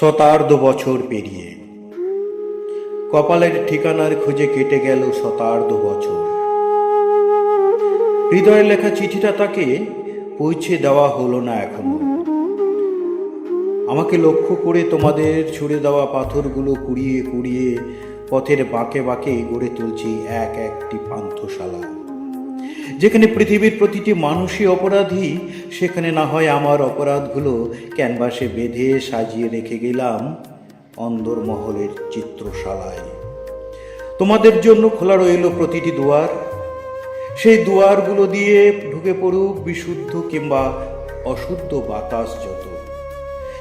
শতার্ধ বছর পেরিয়ে কপালের ঠিকানার খোঁজে কেটে গেল শতার্ধ বছর। হৃদয়ের লেখা চিঠিটা তাকে পৌঁছে দেওয়া হলো না এখনো। আমাকে লক্ষ্য করে তোমাদের ছুড়ে দেওয়া পাথরগুলো কুড়িয়ে কুড়িয়ে পথের বাঁকে বাঁকে গড়ে তুলছি এক একটি পান্থশালা, যেখানে পৃথিবীর প্রতিটি মানুষই অপরাধী। সেখানে না হয় আমার অপরাধগুলো ক্যানভাসে বেঁধে সাজিয়ে রেখে গেলাম অন্দরমহলের চিত্রশালায়। তোমাদের জন্য খোলা রইল প্রতিটি দুয়ার। সেই দুয়ারগুলো দিয়ে ঢুকে পড়ুক বিশুদ্ধ কিংবা অশুদ্ধ বাতাস যত।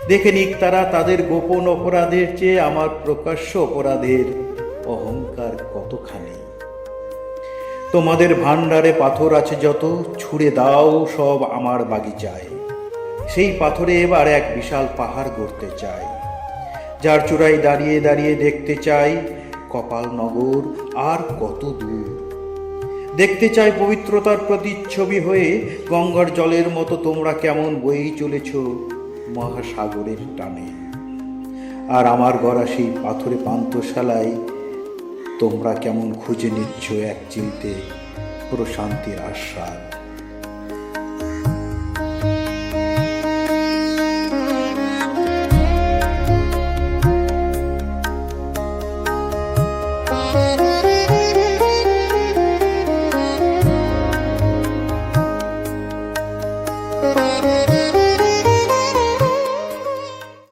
দেখে নিক তারা তাদের গোপন অপরাধের চেয়ে আমার প্রকাশ্য অপরাধের অহংকার কতখানি। তোমাদের ভাণ্ডারে পাথর আছে যত, ছুঁড়ে দাও সব আমার বাগিচায়। সেই পাথরে এবার এক বিশাল পাহাড় গড়তে চাই, যার চূড়ায় দাঁড়িয়ে দাঁড়িয়ে দেখতে চাই কপালনগর আর কত দূর। দেখতে চাই পবিত্রতার প্রতিচ্ছবি হয়ে গঙ্গার জলের মতো তোমরা কেমন বয়েই চলেছ মহাসাগরের টানে। আর আমার গড়া সেই পাথরে পান্থশালায় তোমরা কেমন খুঁজে নিচ্ছ এক চিলতে প্রশান্তির আস্বাদ।